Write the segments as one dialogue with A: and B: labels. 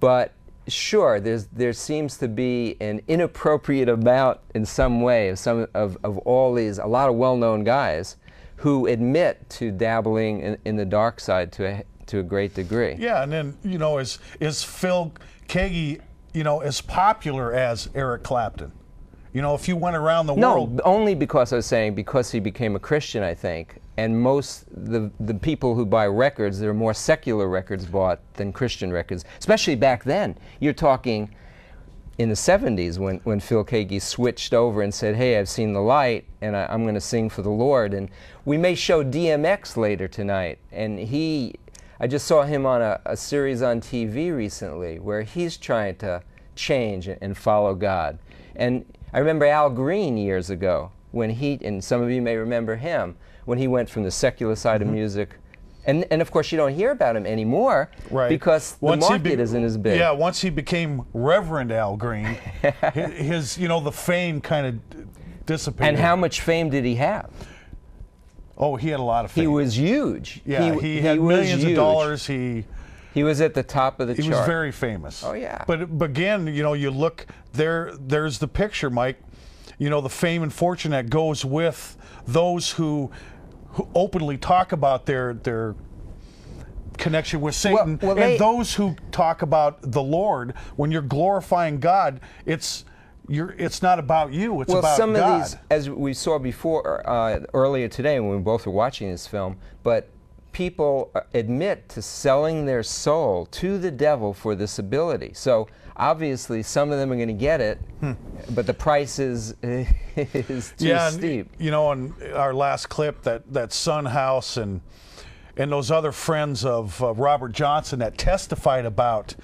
A: But sure, there seems to be an inappropriate amount in some way of all these, a lot of well-known guys who admit to dabbling in the dark side to a great degree.
B: Yeah, and then, you know, is Phil Keaggy, you know, as popular as Eric Clapton? You know, if you went around the world...
A: No, only because I was saying, because he became a Christian, I think. And most, the people who buy records, there are more secular records bought than Christian records, especially back then. You're talking in the 70s when Phil Keaggy switched over and said, hey, I've seen the light, and I'm going to sing for the Lord. And we may show DMX later tonight. And I just saw him on a series on TV recently where he's trying to change and follow God. And I remember Al Green years ago when and some of you may remember him, when he went from the secular side of music. And of course you don't hear about him anymore, right, because the market isn't as big.
B: Yeah, once he became Reverend Al Green, his, you know, the fame kind of dissipated.
A: And how much fame did he have?
B: Oh, he had a lot of fame.
A: He was huge.
B: Yeah, he had millions of dollars. He
A: was at the top of the chart.
B: He was very famous.
A: Oh, yeah.
B: But again, you know, you look, there's the picture, Mike. You know, the fame and fortune that goes with those who openly talk about their connection with Satan, and those who talk about the Lord. When you're glorifying God, it's not about you, it's about
A: some
B: God.
A: Of these, as we saw before, earlier today when we both were watching this film, but people admit to selling their soul to the devil for this ability. So obviously some of them are going to get it, but the price is too steep.
B: You know, in our last clip, that Son House and those other friends of Robert Johnson that testified about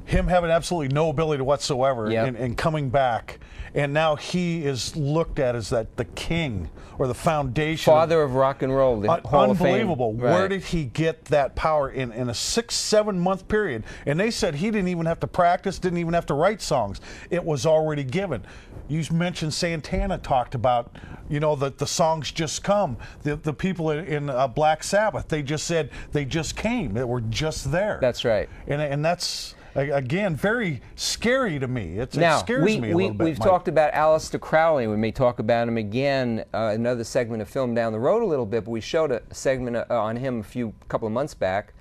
B: him having absolutely no ability whatsoever and coming back, and now he is looked at as the king or the foundation,
A: father of rock and roll, the Hall of Fame.
B: Unbelievable. Right. Where did he get that power in a 6-7 month period? And they said he didn't even have to practice, didn't even have to write songs. It was already given. You mentioned Santana talked about, you know, the songs just come. The people in Black Sabbath, they just said they just came. They were just there.
A: That's right.
B: And that's, again, very scary to me. It scares me a little bit.
A: We've talked about Aleister Crowley. We may talk about him again, another segment of film down the road a little bit, but we showed a segment on him a couple of months back.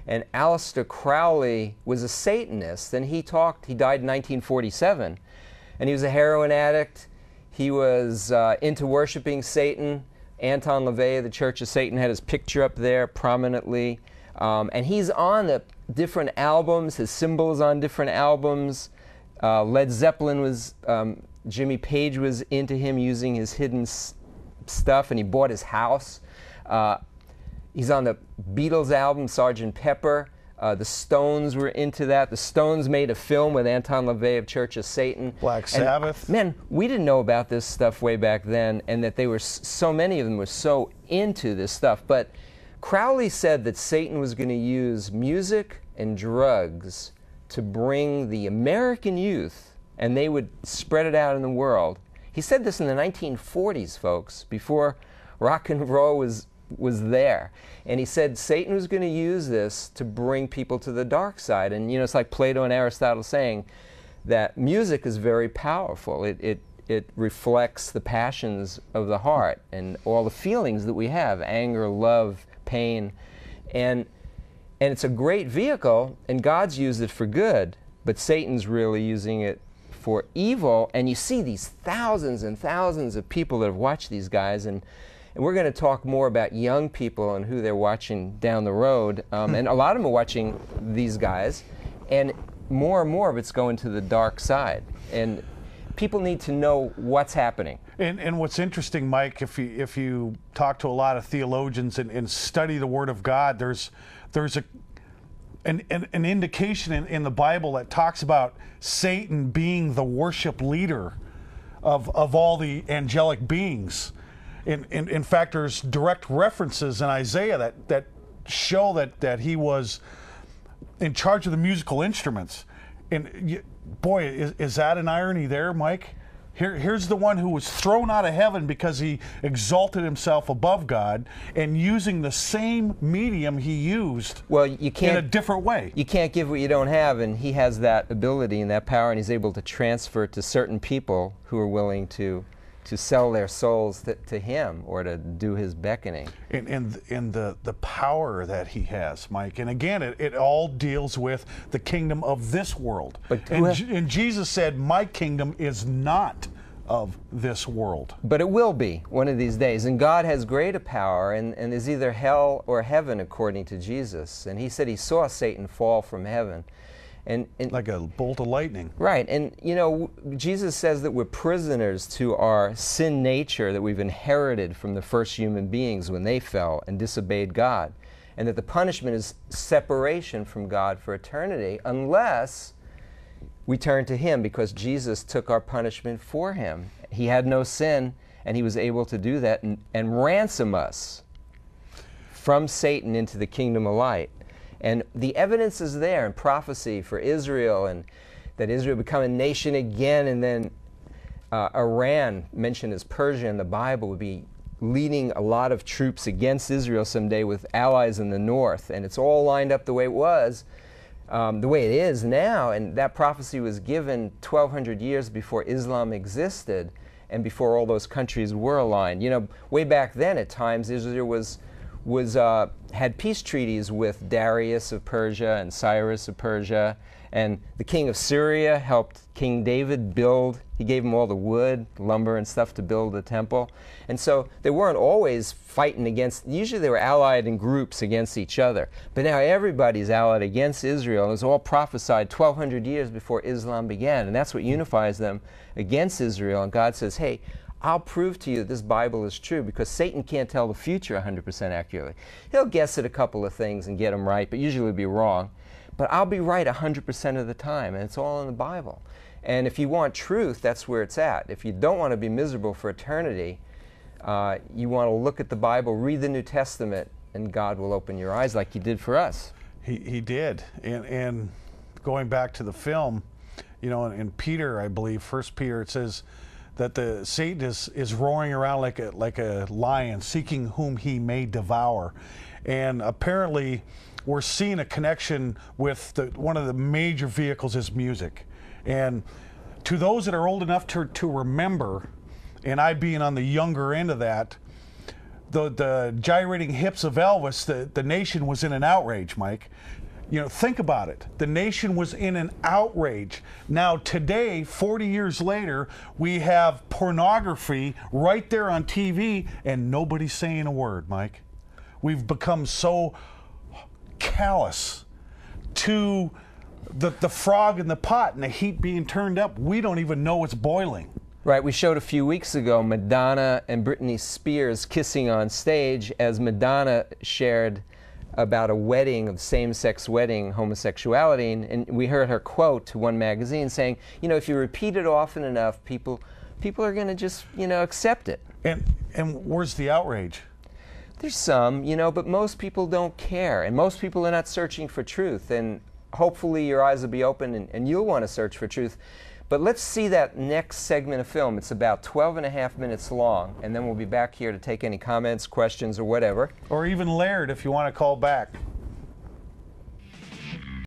A: And Aleister Crowley was a Satanist, and he died in 1947. And he was a heroin addict. He was into worshiping Satan. Anton LaVey of the Church of Satan had his picture up there prominently. And he's on the different albums. His symbol is on different albums. Led Zeppelin was, Jimmy Page was into him using his hidden stuff, and he bought his house. He's on the Beatles album, Sgt. Pepper. The Stones were into that. The Stones made a film with Anton LaVey of Church of Satan.
B: Black Sabbath.
A: Man, we didn't know about this stuff way back then, and that they were, so many of them were so into this stuff. But Crowley said that Satan was going to use music and drugs to bring the American youth, and they would spread it out in the world. He said this in the 1940s, folks, before rock and roll was there. And he said Satan was going to use this to bring people to the dark side. And, you know, it's like Plato and Aristotle saying that music is very powerful. It reflects the passions of the heart and all the feelings that we have, anger, love, pain. And it's a great vehicle, and God's used it for good, but Satan's really using it for evil. And you see these thousands and thousands of people that have watched these guys, and we're going to talk more about young people and who they're watching down the road. And a lot of them are watching these guys, and more of it's going to the dark side. And people need to know what's happening.
B: And what's interesting, Mike, if you talk to a lot of theologians and study the Word of God, there's an indication in the Bible that talks about Satan being the worship leader of all the angelic beings. In fact, there's direct references in Isaiah that show that he was in charge of the musical instruments. And boy, is that an irony there, Mike? Here's the one who was thrown out of heaven because he exalted himself above God, and using the same medium he used in a different way.
A: You can't give what you don't have, and he has that ability and that power, and he's able to transfer it to certain people who are willing to sell their souls to him or to do his beckoning.
B: And the power that he has, Mike. And again, it all deals with the kingdom of this world. And Jesus said, my kingdom is not of this world.
A: But it will be one of these days. And God has greater power, and is either hell or heaven according to Jesus. And he said he saw Satan fall from heaven. And
B: like a bolt of lightning.
A: Right. And, you know, Jesus says that we're prisoners to our sin nature that we've inherited from the first human beings when they fell and disobeyed God. And that the punishment is separation from God for eternity unless we turn to him, because Jesus took our punishment for him. He had no sin, and he was able to do that and ransom us from Satan into the kingdom of light. And the evidence is there in prophecy for Israel, and that Israel become a nation again, and then Iran, mentioned as Persia in the Bible, would be leading a lot of troops against Israel someday with allies in the north. And it's all lined up the way it was, the way it is now. And that prophecy was given 1,200 years before Islam existed and before all those countries were aligned. You know, way back then at times, Israel had peace treaties with Darius of Persia and Cyrus of Persia, and the king of Syria helped King David build. He gave him all the wood, lumber, and stuff to build the temple. And so they weren't always fighting against, usually they were allied in groups against each other. But now everybody's allied against Israel. It was all prophesied 1,200 years before Islam began, and that's what unifies them against Israel. And God says, hey, I'll prove to you that this Bible is true, because Satan can't tell the future 100% accurately. He'll guess at a couple of things and get them right, but usually he'll be wrong. But I'll be right 100% of the time, and it's all in the Bible. And if you want truth, that's where it's at. If you don't want to be miserable for eternity, you want to look at the Bible, read the New Testament, and God will open your eyes like he did for us.
B: He did. And going back to the film, you know, in Peter, I believe, 1 Peter, it says that Satan is roaring around like a lion, seeking whom he may devour. And apparently we're seeing a connection with one of the major vehicles is music. And to those that are old enough to remember, and I being on the younger end of that, the gyrating hips of Elvis, the nation was in an outrage, Mike. You know, think about it. The nation was in an outrage. Now today, 40 years later, we have pornography right there on TV, and nobody's saying a word, Mike. We've become so callous to the frog in the pot and the heat being turned up, we don't even know it's boiling.
A: Right, we showed a few weeks ago Madonna and Britney Spears kissing on stage as Madonna shared about a wedding, of same-sex wedding, homosexuality, and we heard her quote to one magazine saying, you know, if you repeat it often enough, people are going to just, you know, accept it.
B: And where's the outrage?
A: There's some, you know, but most people don't care, and most people are not searching for truth, and hopefully your eyes will be open and you'll want to search for truth. But let's see that next segment of film. It's about 12.5 minutes long, and then we'll be back here to take any comments, questions, or whatever.
B: Or even Laird if you want to call back.